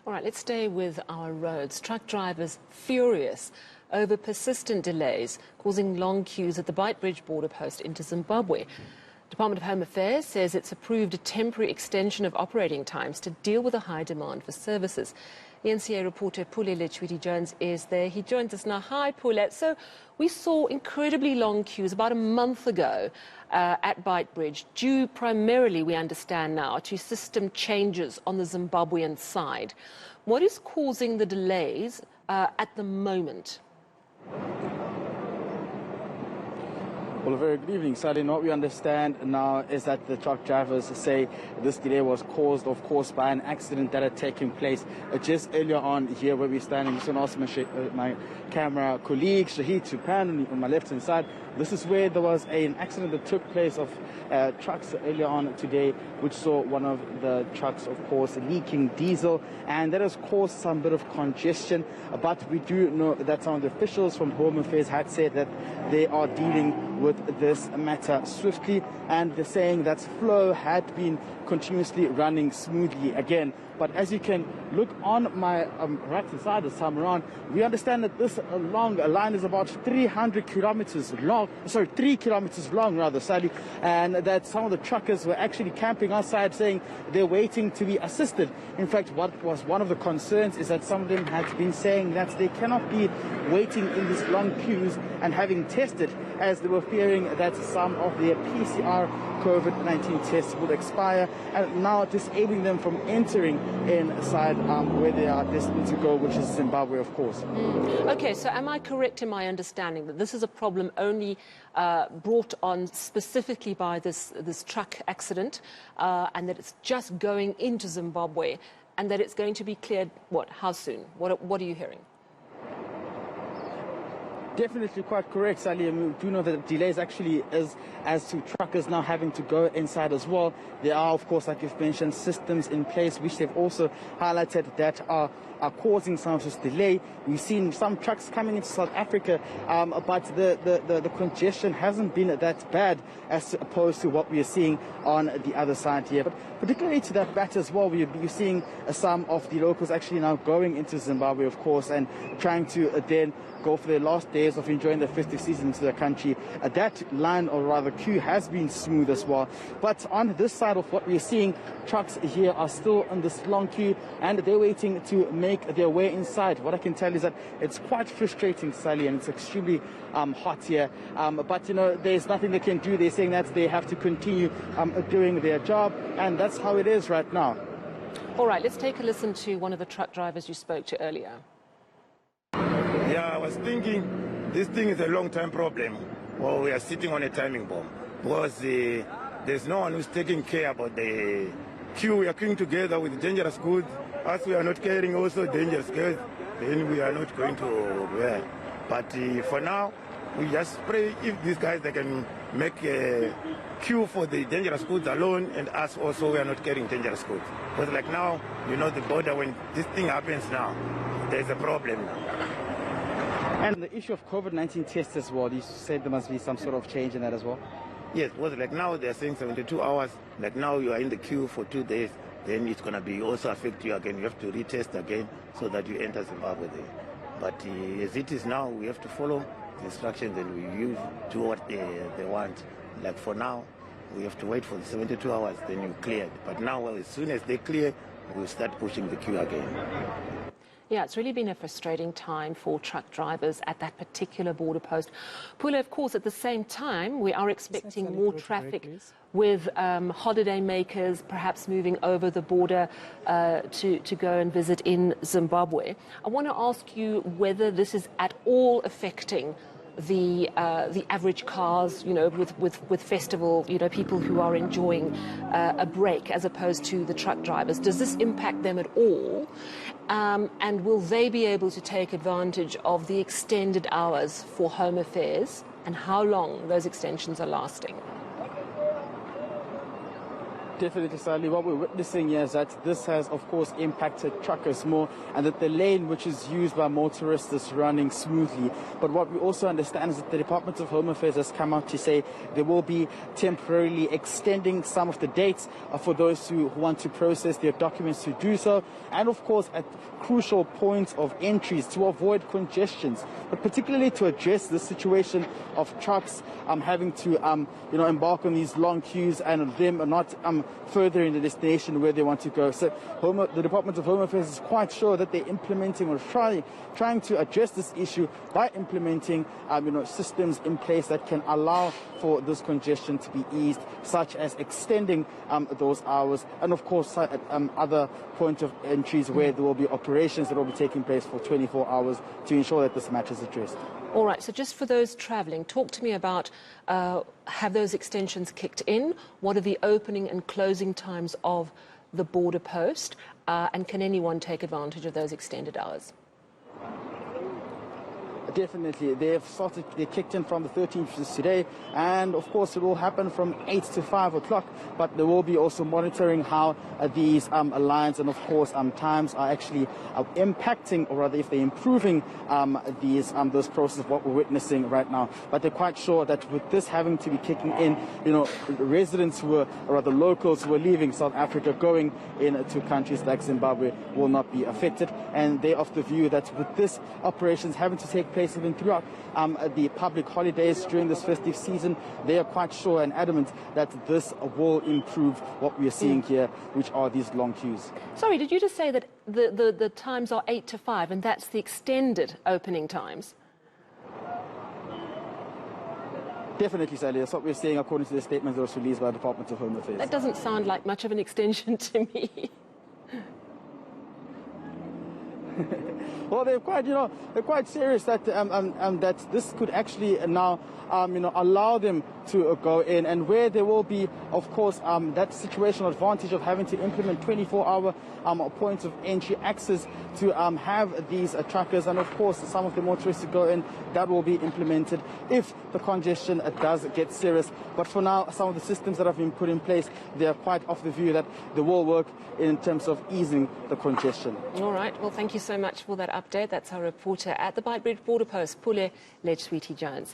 All right, let's stay with our roads. Truck drivers furious over persistent delays, causing long queues at the Beitbridge border post into Zimbabwe. Department of Home Affairs says it's approved a temporary extension of operating times to deal with a high demand for services. eNCA reporter Pule Letshwiti-Jones is there. He joins us now. Hi, Pule. So we saw incredibly long queues about a month ago at Beitbridge, due primarily, we understand now, to system changes on the Zimbabwean side. What is causing the delays at the moment? Well, a very good evening, Sally. And what we understand now is that the truck drivers say this delay was caused, of course, by an accident that had taken place just earlier on here where we're standing. I'm just going to ask my camera colleague, Shahid, to pan on my left-hand side. This is where there was an accident that took place of trucks earlier on today, which saw one of the trucks, of course, leaking diesel, and that has caused some bit of congestion. But we do know that some of the officials from Home Affairs had said that they are dealing with this matter swiftly, and they're saying that flow had been continuously running smoothly again. But as you can look on my right-hand side this time around, we understand that this long line is about 300 kilometers long, 3 kilometers long rather, Sally, and that some of the truckers were actually camping outside saying they're waiting to be assisted. In fact, what was one of the concerns is that some of them had been saying that they cannot be waiting in these long queues and having tested, as they were fearing that some of their PCR COVID-19 tests would expire, and now disabling them from entering inside where they are destined to go, which is Zimbabwe, of course. Okay, so am I correct in my understanding that this is a problem only brought on specifically by this truck accident, and that it's just going into Zimbabwe, and that it's going to be cleared, how soon? What are you hearing? Definitely quite correct, Sally. And we do know that the delays actually is as to truckers now having to go inside as well. There are, of course, like you've mentioned, systems in place which they've also highlighted that are causing some of this delay. We've seen some trucks coming into South Africa, but the congestion hasn't been that bad as opposed to what we are seeing on the other side here. But particularly to that fact as well, you're seeing some of the locals actually now going into Zimbabwe, of course, and trying to then go for their last days of enjoying the festive season into the country. That line, or rather queue, has been smooth as well. But on this side of what we're seeing, trucks here are still in this long queue, and they're waiting to make their way inside. What I can tell is that it's quite frustrating, Sally, and it's extremely hot here. But, you know, there's nothing they can do. They're saying that they have to continue doing their job, and that's how it is right now. All right, let's take a listen to one of the truck drivers you spoke to earlier. Yeah, I was thinking this thing is a long-term problem. Well, we are sitting on a timing bomb because there's no one who's taking care about the queue. We are queuing together with dangerous goods. As we are not carrying also dangerous goods, then we are not going to. But for now, we just pray if these guys they can make a queue for the dangerous goods alone, and us also we are not carrying dangerous goods. Because like now, you know, the border, when this thing happens now, there's a problem now. And the issue of COVID-19 tests as well, you said there must be some sort of change in that as well? Yes, well, like now they're saying 72 hours. Like now you are in the queue for 2 days, then it's going to be also affect you again. You have to retest again so that you enter Zimbabwe there. But as it is now, we have to follow the instructions and we do what they want. Like for now, we have to wait for the 72 hours, then you clear it. But now, well, as soon as they clear, we'll start pushing the queue again. Yeah, it's really been a frustrating time for truck drivers at that particular border post. Pule, of course, at the same time, we are expecting more traffic with holiday makers perhaps moving over the border to go and visit in Zimbabwe. I want to ask you whether this is at all affecting the average cars, you know, with festival, you know, people who are enjoying a break as opposed to the truck drivers. Does this impact them at all? And will they be able to take advantage of the extended hours for Home Affairs, and how long those extensions are lasting? Definitely, Sally. What we're witnessing here is that this has, of course, impacted truckers more, and that the lane which is used by motorists is running smoothly. But what we also understand is that the Department of Home Affairs has come out to say they will be temporarily extending some of the dates for those who want to process their documents to do so, and of course at crucial points of entries to avoid congestions, but particularly to address the situation of trucks having to embark on these long queues and them not further in the destination where they want to go. So the Department of Home Affairs is quite sure that they're implementing or trying to address this issue by implementing systems in place that can allow for this congestion to be eased, such as extending those hours, and of course other point of entries where there will be operations that will be taking place for 24 hours to ensure that this matter is addressed. All right, so just for those travelling, talk to me about have those extensions kicked in? What are the opening and closing times of the border post? And can anyone take advantage of those extended hours? Definitely. They kicked in from the 13th, which is today, and of course it will happen from 8 to 5 o'clock, but they will be also monitoring how these lines and of course times are actually impacting, or rather if they're improving this process of what we're witnessing right now. But they're quite sure that with this having to be kicking in, residents who were, or rather locals who were leaving South Africa going into countries like Zimbabwe will not be affected, and they're of the view that with this operations having to take place even throughout the public holidays during this festive season, they are quite sure and adamant that this will improve what we are seeing here, which are these long queues. Sorry, did you just say that the times are 8 to 5 and that's the extended opening times? Definitely, Sally. That's what we're seeing according to the statement that was released by the Department of Home Affairs. That doesn't sound like much of an extension to me. Well, they're quite serious that that this could actually now allow them to go in, and where there will be, of course, that situational advantage of having to implement 24-hour points of entry access to have these truckers, and of course some of the motorists to go in. That will be implemented if the congestion does get serious. But for now, some of the systems that have been put in place, they are quite of the view that they will work in terms of easing the congestion. All right. Well, thank you so much for that update. That's our reporter at the Beitbridge border post, Pule Letshwiti-Jones.